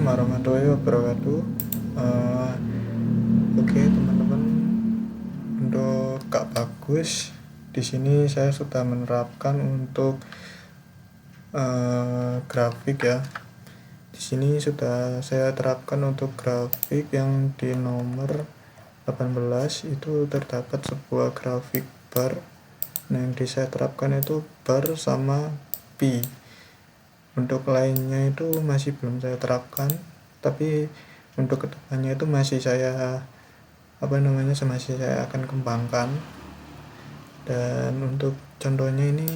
Assalamualaikum warahmatullahi wabarakatuh. Eh, Oke teman-teman, untuk Kak Bagus, di sini saya sudah menerapkan untuk grafik ya. Di sini sudah saya terapkan untuk grafik yang di nomor 18 itu terdapat sebuah grafik bar. Nah, yang saya terapkan itu bar sama pi. Untuk lainnya itu masih belum saya terapkan, tapi untuk kedepannya itu masih saya masih saya akan kembangkan. Dan untuk contohnya ini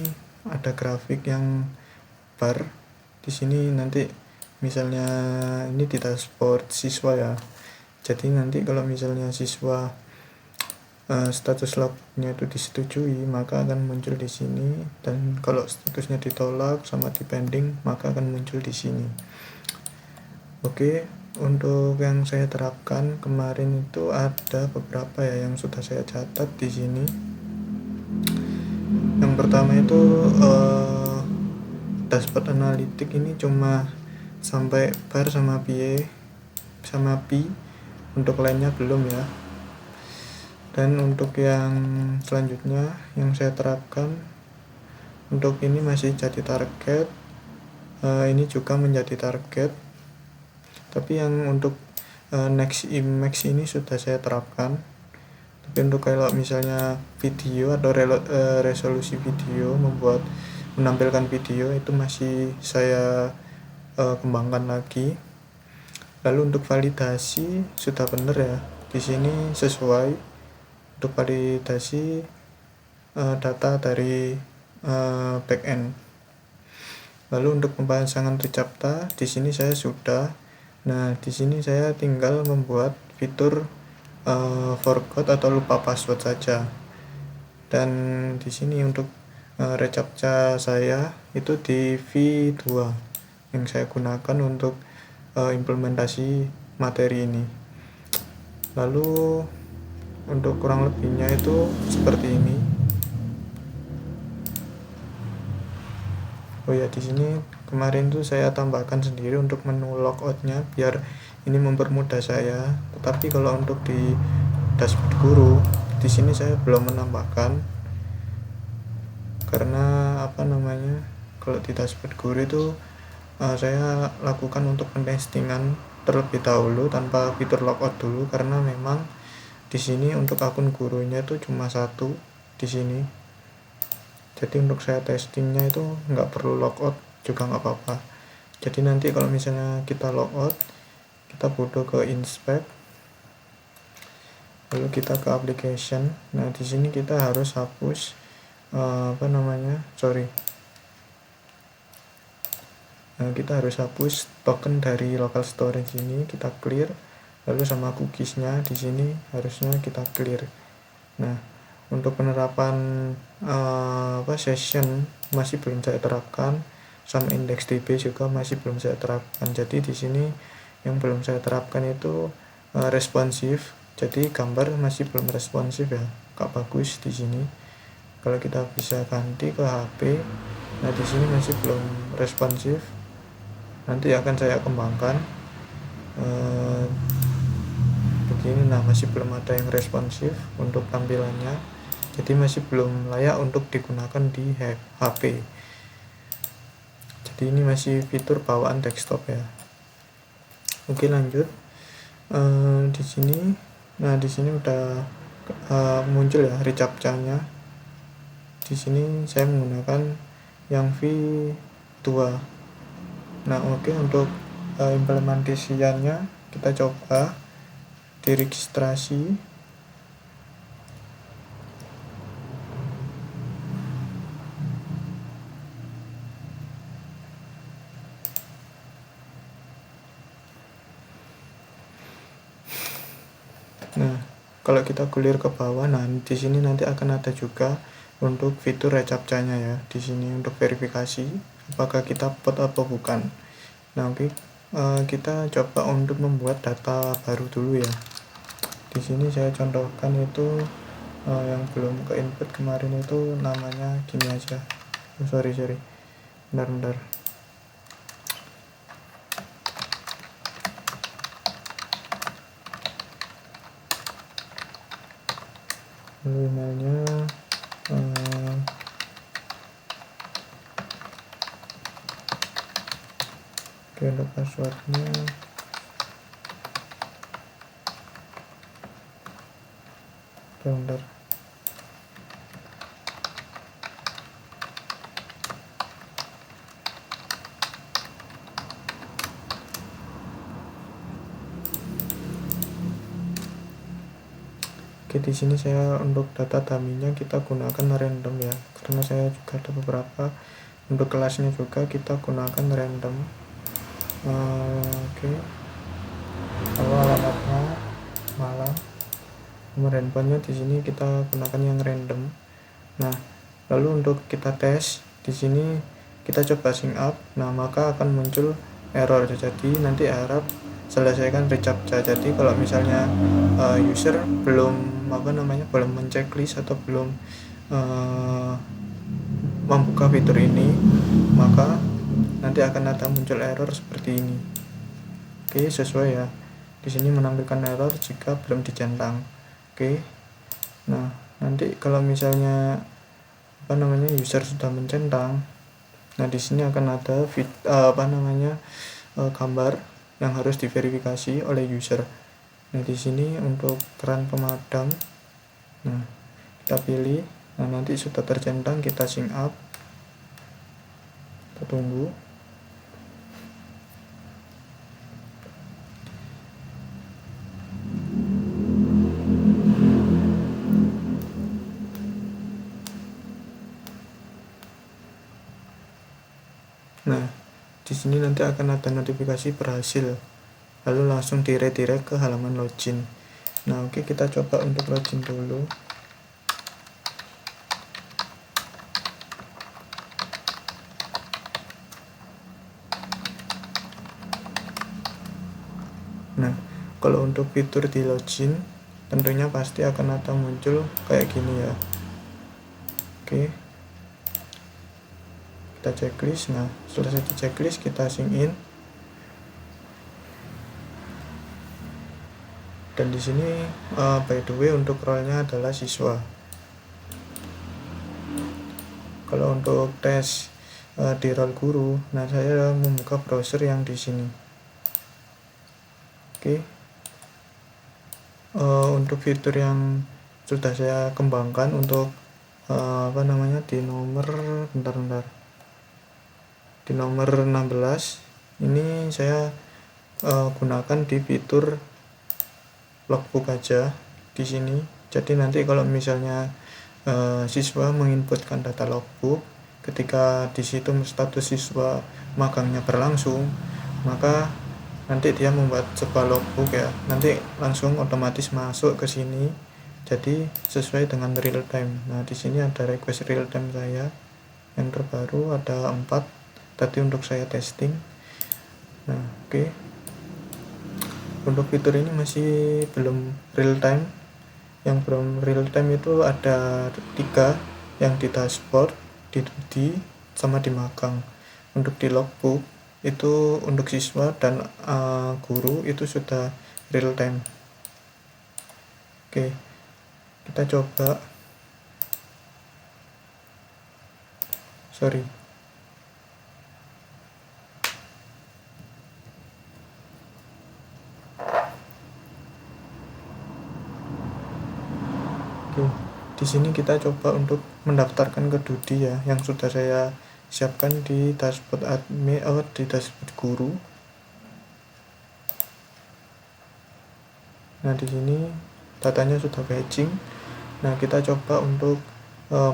ada grafik yang bar. Di sini nanti misalnya ini di dashboard siswa ya. Jadi nanti kalau misalnya siswa status lognya itu disetujui, maka akan muncul di sini, dan kalau statusnya ditolak sama dipending, maka akan muncul di sini. Oke, untuk yang saya terapkan kemarin itu ada beberapa ya yang sudah saya catat di sini. Yang pertama itu dashboard analitik ini cuma sampai bar sama pi, untuk lainnya belum ya. Dan untuk yang selanjutnya yang saya terapkan, untuk ini masih jadi target, ini juga menjadi target, tapi yang untuk next image ini sudah saya terapkan. Tapi untuk kalau misalnya video atau resolusi video, menampilkan video, itu masih saya kembangkan lagi. Lalu untuk validasi sudah benar ya, di sini sesuai. Untuk validasi data dari backend. Lalu untuk pemasangan reCAPTCA di sini saya sudah. Nah, di sini saya tinggal membuat fitur forgot atau lupa password saja. Dan di sini untuk reCAPTCA saya itu di V2 yang saya gunakan untuk implementasi materi ini. Lalu untuk kurang lebihnya itu seperti ini. Oh ya, di sini kemarin tuh saya tambahkan sendiri untuk menu logoutnya biar ini mempermudah saya. Tetapi kalau untuk di dashboard guru, di sini saya belum menambahkan, karena kalau di dashboard guru itu saya lakukan untuk pentestingan terlebih dahulu tanpa fitur logout dulu, karena memang di sini untuk akun gurunya itu cuma satu di sini. Jadi untuk saya testingnya itu nggak perlu logout juga nggak apa-apa. Jadi nanti kalau misalnya kita logout, kita butuh ke inspect, lalu kita ke application. Nah, di sini kita harus hapus kita harus hapus token dari local storage ini, kita clear. Lalu sama cookiesnya di sini harusnya kita clear. Nah, untuk penerapan session masih belum saya terapkan, sama IndexedDB juga masih belum saya terapkan. Jadi di sini yang belum saya terapkan itu responsif. Jadi gambar masih belum responsif ya, Kak Bagus di sini. Kalau kita bisa ganti ke HP, nah di sini masih belum responsif. Nanti akan saya kembangkan. Begini, nah masih belum ada yang responsif untuk tampilannya, jadi masih belum layak untuk digunakan di HP. Jadi ini masih fitur bawaan desktop ya. Oke, lanjut. Di sini, nah di sini udah muncul ya reCAPTCA-nya. Di sini saya menggunakan yang V2. Nah, oke, untuk implementasinya kita coba diregistrasi. Nah, kalau kita gulir ke bawah, nah di sini nanti akan ada juga untuk fitur reCAPTCA-nya ya. Di sini untuk verifikasi apakah kita bot atau bukan. Nah, oke, kita coba untuk membuat data baru dulu ya. Di sini saya contohkan itu yang belum ke input kemarin itu namanya gini aja. Sorry, bentar. lalu emailnya oke, untuk passwordnya bentar. Oke, di sini saya untuk data dummy-nya kita gunakan random ya, karena saya juga ada beberapa. Untuk kelasnya juga kita gunakan random. Oke, lalu alamatnya Malang, nomor handphonenya di sini kita gunakan yang random. Nah, lalu untuk kita tes di sini kita coba sync up, nah maka akan muncul error. Jadi nanti harap selesaikan reCAPTCHA. Jadi kalau misalnya user belum belum menceklis atau belum membuka fitur ini, maka nanti akan ada muncul error seperti ini. Oke, sesuai ya. Di sini menampilkan error jika belum dicentang. Oke. Nah, nanti kalau misalnya user sudah mencentang, nah di sini akan ada gambar yang harus diverifikasi oleh user. Nah, di sini untuk keran pemadam, nah kita pilih. Nah, nanti sudah tercentang, kita sync up, kita tunggu. Nah, di sini nanti akan ada notifikasi berhasil, lalu langsung redirect ke halaman login. Nah, oke, kita coba untuk login dulu. Nah, kalau untuk fitur di login tentunya pasti akan ada muncul kayak gini ya. Oke, kita checklist. Nah, selesai di checklist kita sync in. Dan di sini by the way untuk role-nya adalah siswa. Kalau untuk tes di role guru, nah saya membuka browser yang di sini. Oke. Untuk fitur yang sudah saya kembangkan untuk di nomor di nomor 16 ini saya gunakan di fitur logbook aja di sini. Jadi nanti kalau misalnya siswa menginputkan data logbook, ketika di situ status siswa magangnya berlangsung, maka nanti dia membuat sebuah logbook ya, nanti langsung otomatis masuk ke sini. Jadi sesuai dengan real time. Nah, di sini ada request real time saya yang terbaru ada 4 tadi untuk saya testing. Nah, oke. Untuk fitur ini masih belum real time. Yang belum real time itu ada 3, yang di dashboard, di 2D, sama di magang. Untuk di logbook itu untuk siswa dan guru itu sudah real time. Oke, kita coba. Oke, di sini kita coba untuk mendaftarkan ke Dudi ya, yang sudah saya siapkan di dashboard admin di dashboard guru. Nah, di sini datanya sudah batching. Nah, kita coba untuk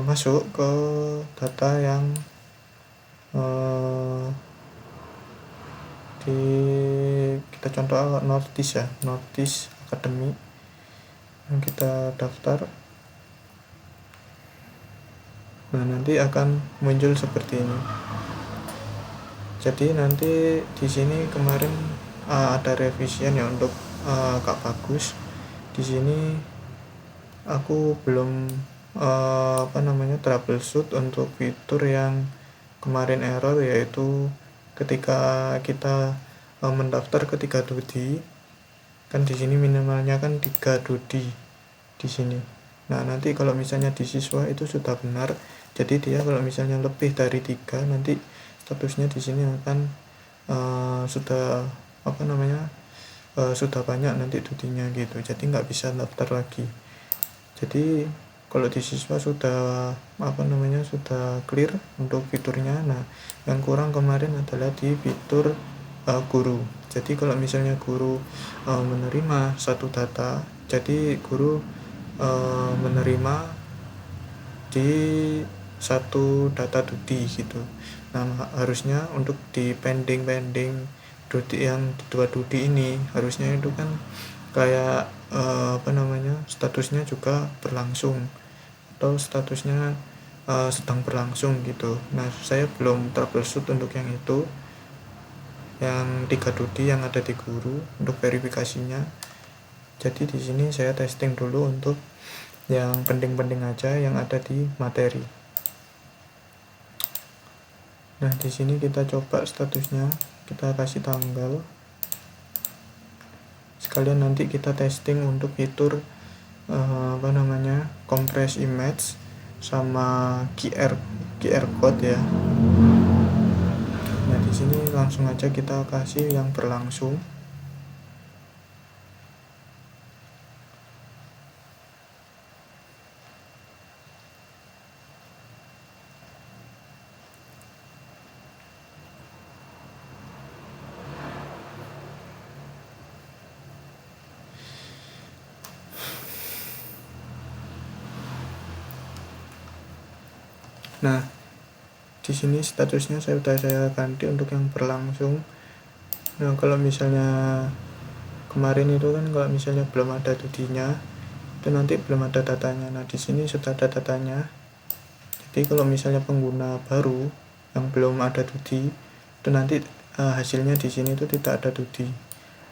masuk ke data yang kita contoh notice ya, notice academy. Nah, kita daftar. Nah, nanti akan muncul seperti ini. Jadi nanti di sini kemarin ada revision ya untuk Kak Bagus. Di sini aku belum troubleshoot untuk fitur yang kemarin error, yaitu ketika kita mendaftar ke 3 Dudi, kan di sini minimalnya kan 3 Dudi di sini. Nah, nanti kalau misalnya di siswa itu sudah benar, jadi dia kalau misalnya lebih dari 3 nanti statusnya di sini akan sudah sudah banyak nanti dutinya gitu, jadi nggak bisa daftar lagi. Jadi kalau di siswa sudah sudah clear untuk fiturnya. Nah, yang kurang kemarin adalah di fitur guru. Jadi kalau misalnya guru menerima satu data, jadi guru menerima di satu data duty gitu. Nah, harusnya untuk di pending duty yang dua duty ini harusnya itu kan kayak statusnya juga berlangsung atau statusnya sedang berlangsung gitu. Nah, saya belum troubleshoot untuk yang itu, yang 3 duty yang ada di guru untuk verifikasinya. Jadi di sini saya testing dulu untuk yang penting-penting aja yang ada di materi. Nah, di sini kita coba statusnya, kita kasih tanggal. Sekalian nanti kita testing untuk fitur compress image sama QR code ya. Nah, di sini langsung aja kita kasih yang berlangsung. Nah, di sini statusnya sudah saya ganti untuk yang berlangsung. Nah, kalau misalnya kemarin itu kan kalau misalnya belum ada dudinya, itu nanti belum ada datanya. Nah, di sini sudah ada datanya. Jadi kalau misalnya pengguna baru yang belum ada dudi, itu nanti hasilnya di sini itu tidak ada dudi.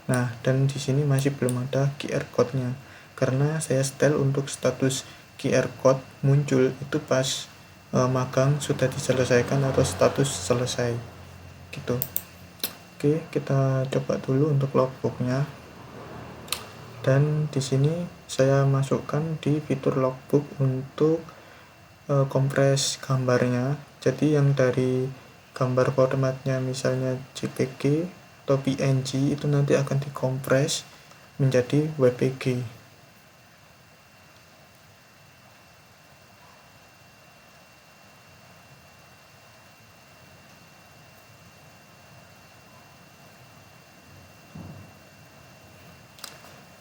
Nah, dan di sini masih belum ada QR code-nya. Karena saya setel untuk status QR code muncul itu pas magang sudah diselesaikan atau status selesai gitu. Oke, kita coba dulu untuk logbooknya. Dan di sini saya masukkan di fitur logbook untuk kompres gambarnya. Jadi yang dari gambar formatnya misalnya JPG atau PNG itu nanti akan dikompres menjadi WPG.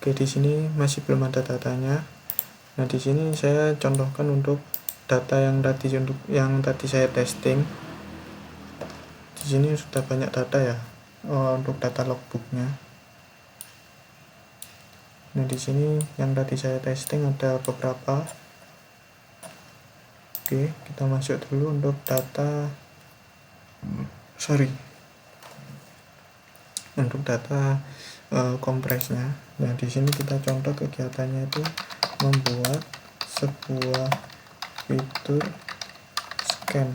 Oke, di sini masih belum ada datanya. Nah, di sini saya contohkan untuk data yang tadi saya testing. Di sini sudah banyak data ya untuk data logbooknya. Nah, di sini yang tadi saya testing ada beberapa. Oke, kita masuk dulu untuk data untuk data kompresnya. Nah, di sini kita contoh kegiatannya itu membuat sebuah fitur scan.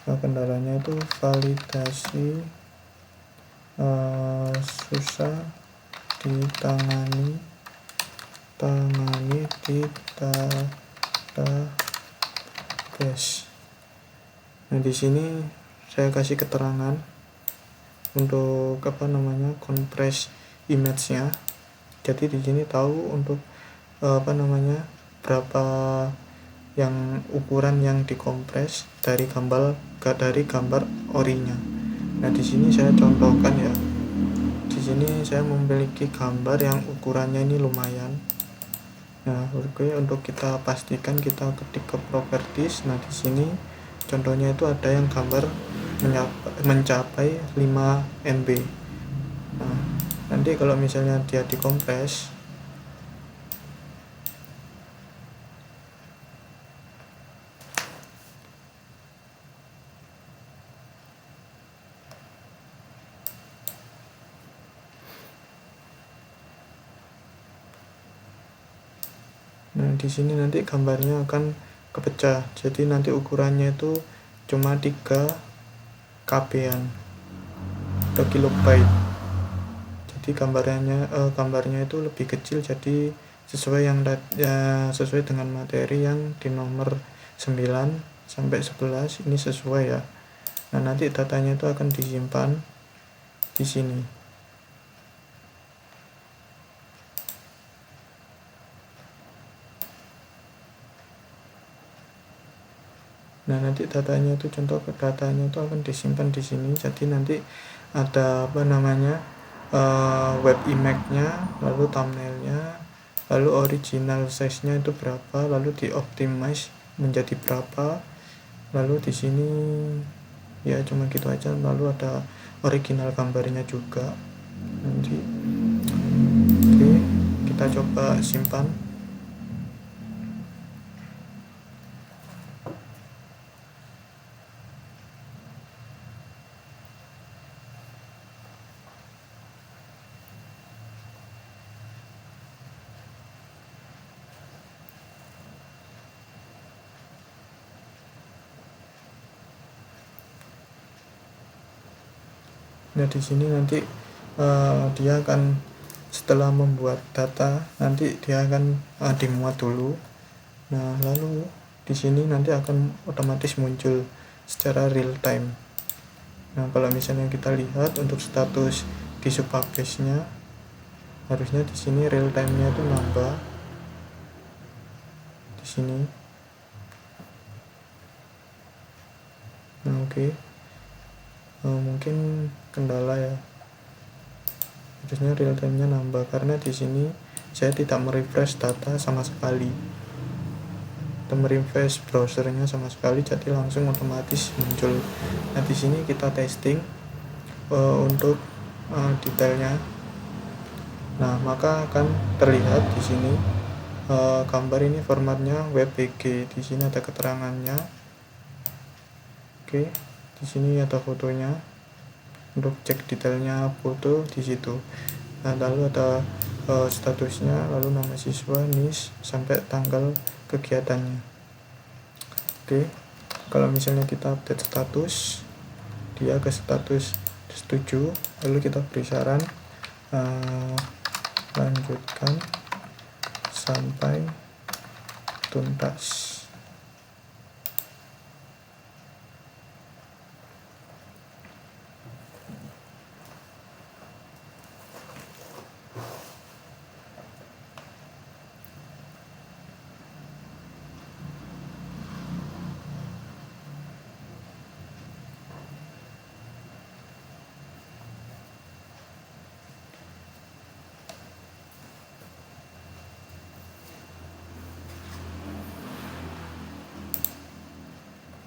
Nah, kendalanya itu validasi susah ditangani di database. Nah, di sini saya kasih keterangan untuk kompres image-nya. Jadi di sini tahu untuk berapa yang ukuran yang dikompres dari gambar orinya. Nah, di sini saya contohkan ya. Di sini saya memiliki gambar yang ukurannya ini lumayan. Nah, oke, untuk kita pastikan kita ketik ke properties. Nah, di sini contohnya itu ada yang gambar mencapai 5 MB. Nah, nanti kalau misalnya dia dikompres, nah di sini nanti gambarnya akan kepecah. Jadi nanti ukurannya itu cuma 3 KB-an atau kilobyte. Jadi gambarnya itu lebih kecil, jadi sesuai dengan materi yang di nomor 9 sampai 11 ini sesuai ya. Nah, nanti datanya itu akan disimpan di sini. Nah, nanti datanya itu datanya itu akan disimpan di sini. Jadi nanti ada web image-nya, lalu thumbnail-nya, lalu original size-nya itu berapa, lalu dioptimize menjadi berapa. Lalu di sini ya cuma gitu aja, lalu ada original gambarnya juga. Nanti oke, kita coba simpan. Nah, di sini nanti dia akan setelah membuat data, nanti dia akan dimuat dulu. Nah, lalu di sini nanti akan otomatis muncul secara real time. Nah, kalau misalnya kita lihat untuk status di subpublish-nya, harusnya di sini real time-nya itu nambah di sini. Nah, oke. Mungkin kendala ya, harusnya real time-nya nambah karena di sini saya tidak merefresh data sama sekali, atau merefresh browsernya sama sekali, jadi langsung otomatis muncul. Nah, di sini kita testing untuk detailnya. Nah, maka akan terlihat di sini gambar ini formatnya WebPG. Di sini ada keterangannya. Oke, di sini ada fotonya. Untuk cek detailnya foto di situ. Nah, lalu ada statusnya, lalu nama siswa, NIS, sampai tanggal kegiatannya. Oke, kalau misalnya kita update status, dia ke status setuju, lalu kita beri saran lanjutkan sampai tuntas.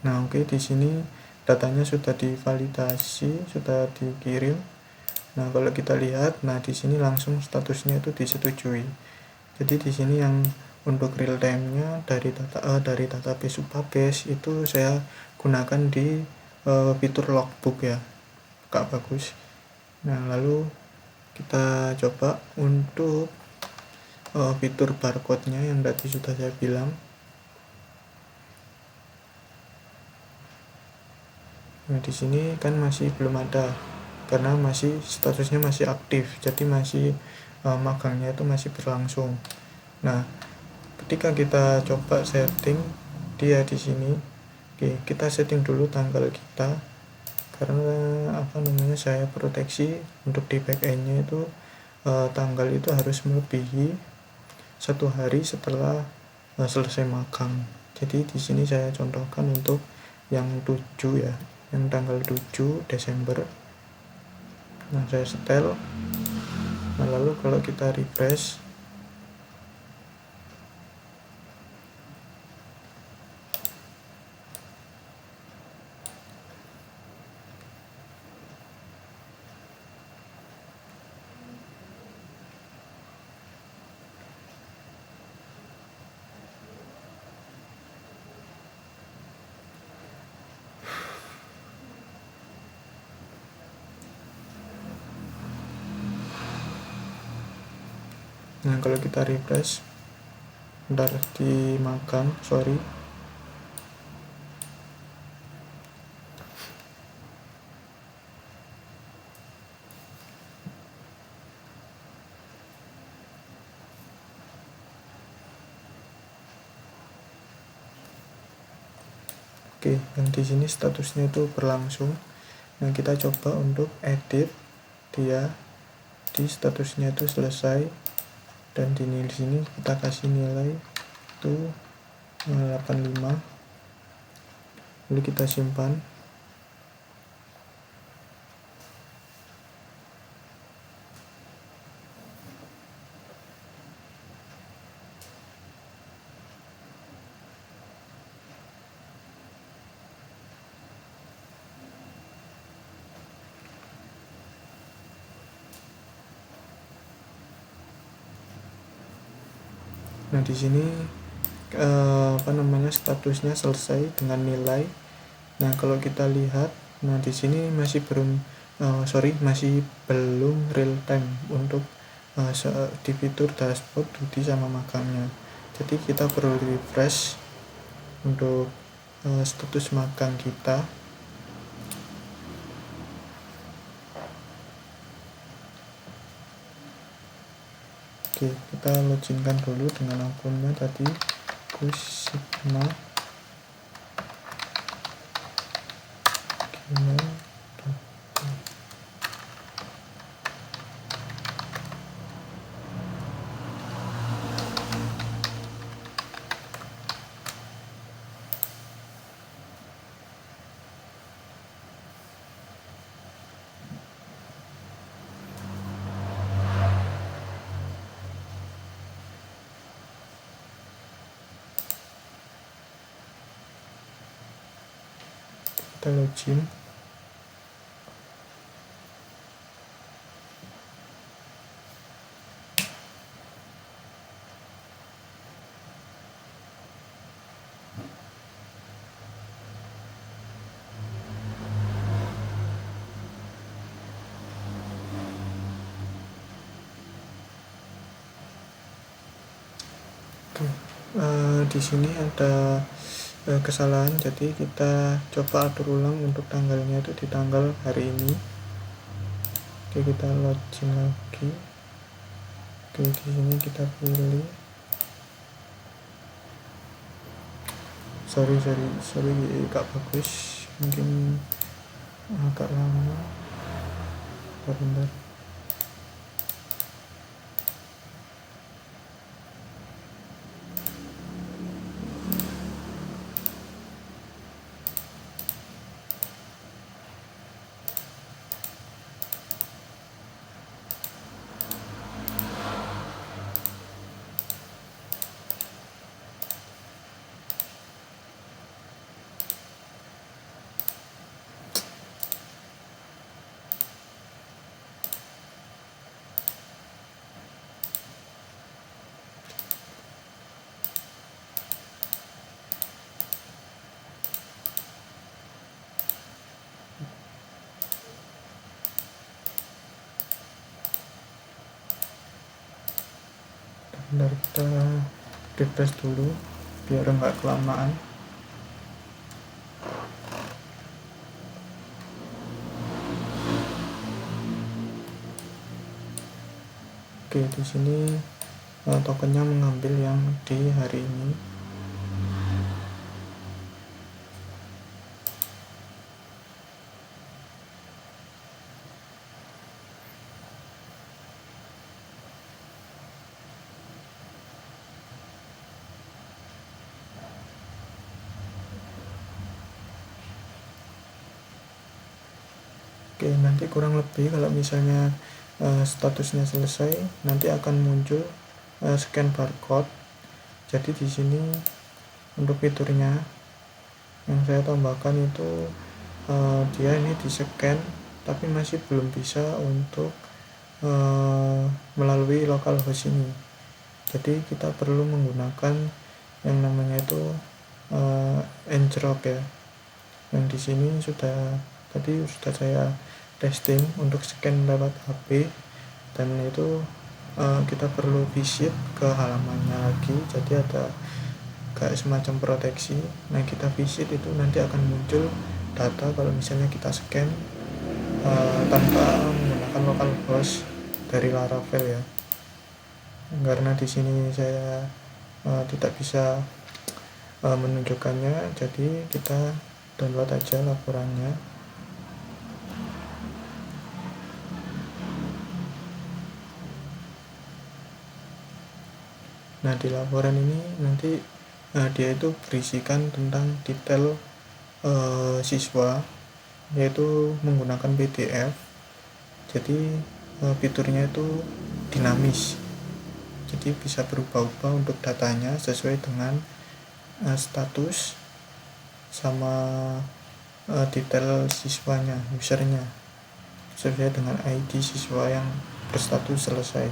Nah, oke, di sini datanya sudah divalidasi, sudah dikirim. Nah, kalau kita lihat, nah di sini langsung statusnya itu disetujui. Jadi di sini yang untuk real time-nya dari database subbase itu saya gunakan di fitur logbook ya, Kak, bagus. Nah, lalu kita coba untuk fitur barcode-nya yang tadi sudah saya bilang. Nah, di sini kan masih belum ada karena masih statusnya masih aktif, jadi masih magangnya itu masih berlangsung. Nah, ketika kita coba setting dia di sini, oke, kita setting dulu tanggal kita karena saya proteksi untuk di backend-nya itu tanggal itu harus melebihi 1 hari setelah selesai magang. Jadi di sini saya contohkan untuk yang 7 ya, yang tanggal 7 Desember. Nah, saya setel. Nah, lalu kalau kita refresh, nah kalau kita refresh, bentar di magang, sorry. Oke, yang di sini statusnya itu berlangsung. Nah, kita coba untuk edit dia di statusnya itu selesai, dan di sini kita kasih nilai itu 85, lalu kita simpan. Nah, di sini statusnya selesai dengan nilai. Nah, kalau kita lihat, nah di sini masih belum real time untuk di fitur dashboard Dudi sama magangnya. Jadi kita perlu refresh untuk status magang kita. Oke, kita loginkan dulu dengan akunnya tadi, Gus Sigma gmail. Kita login. Di sini ada kesalahan, jadi kita coba atur ulang untuk tanggalnya itu di tanggal hari ini. Oke, kita login lagi. Oke, di sini kita pilih. Sorry gak bagus, mungkin agak lama. Bentar. Bentar, kita refresh dulu biar nggak kelamaan. Oke, di sini tokennya mengambil yang di hari ini. Oke, nanti kurang lebih kalau misalnya statusnya selesai, nanti akan muncul scan barcode. Jadi di sini untuk fiturnya yang saya tambahkan itu dia ini di scan, tapi masih belum bisa untuk melalui localhost ini. Jadi kita perlu menggunakan yang namanya itu Ngrok ya. Yang di sini sudah saya testing untuk scan lewat HP, dan itu kita perlu visit ke halamannya lagi. Jadi ada kayak semacam proteksi. Nah, kita visit itu nanti akan muncul data kalau misalnya kita scan tanpa menggunakan localhost dari Laravel ya. Karena di sini saya tidak bisa menunjukkannya, jadi kita download aja laporannya. Nah, di laporan ini nanti dia itu berisikan tentang detail siswa, yaitu menggunakan PDF. Jadi fiturnya itu dinamis, jadi bisa berubah-ubah untuk datanya sesuai dengan status sama detail siswanya, usernya, sesuai dengan ID siswa yang berstatus selesai.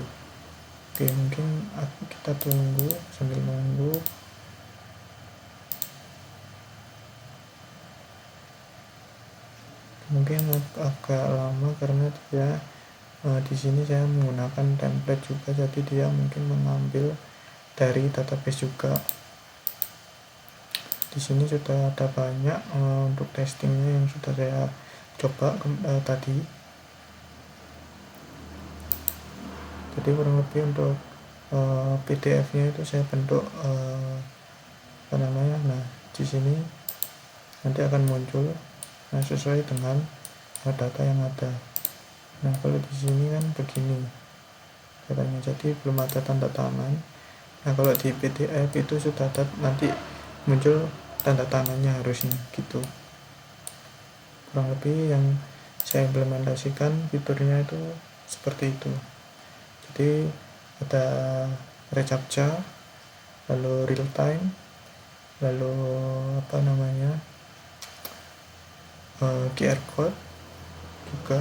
Oke, mungkin kita tunggu sambil nunggu. Mungkin agak lama karena dia di sini saya menggunakan template juga, jadi dia mungkin mengambil dari database juga. Di sini sudah ada banyak untuk testingnya yang sudah saya coba tadi. Jadi kurang lebih untuk PDF-nya itu saya bentuk nah di sini nanti akan muncul sesuai dengan data yang ada. Nah, kalau di sini kan begini katanya, jadi belum ada tanda tangan. Nah, kalau di PDF itu sudah ada, nanti muncul tanda tangannya harusnya gitu. Kurang lebih yang saya implementasikan fiturnya itu seperti itu. Jadi ada reCAPTCHA, lalu real time, lalu QR code juga,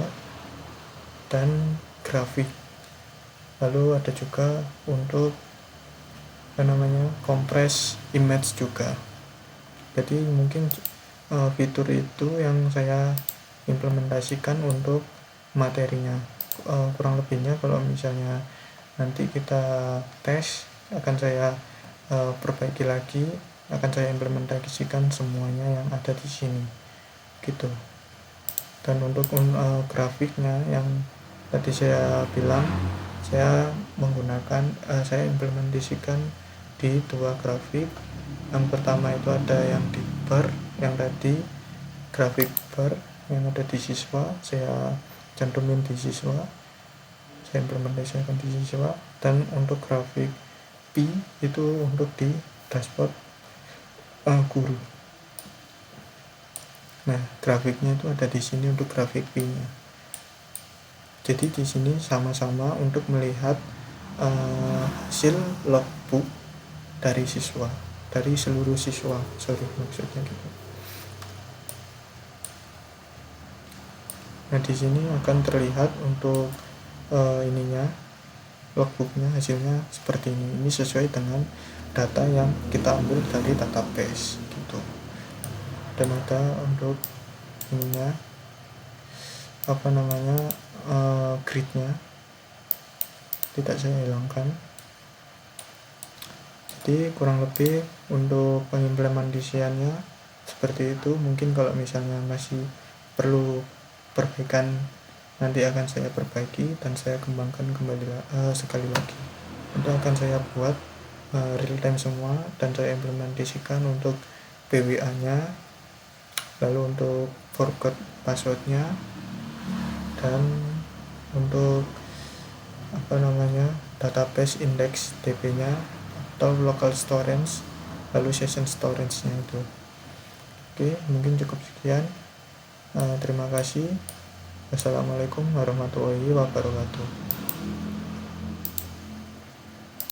dan grafik. Lalu ada juga untuk compress image juga. Jadi mungkin fitur itu yang saya implementasikan untuk materinya. Kurang lebihnya kalau misalnya nanti kita tes, akan saya perbaiki lagi, akan saya implementasikan semuanya yang ada di sini gitu. Dan untuk grafiknya yang tadi saya bilang, saya menggunakan saya implementasikan di dua grafik. Yang pertama itu ada yang di bar, yang tadi grafik bar yang ada di siswa, saya cantumin di siswa, saya implementasikan di siswa. Dan untuk grafik P itu untuk di dashboard guru. Nah, grafiknya itu ada di sini untuk grafik P-nya. Jadi di sini sama-sama untuk melihat hasil logbook dari siswa, dari seluruh siswa, maksudnya gitu. Nah, di sini akan terlihat untuk logbooknya, hasilnya seperti ini. Ini sesuai dengan data yang kita ambil dari database gitu. Dan ada untuk gridnya tidak saya hilangkan. Jadi kurang lebih untuk pengimplementasiannya seperti itu. Mungkin kalau misalnya masih perlu perbaikan, nanti akan saya perbaiki dan saya kembangkan kembali sekali lagi. Nanti akan saya buat real time semua dan saya implementasikan untuk PWA-nya, lalu untuk forgot password-nya, dan untuk database index DB-nya atau local storage, lalu session storage-nya itu. Oke, mungkin cukup sekian. Terima kasih. Wassalamualaikum warahmatullahi wabarakatuh.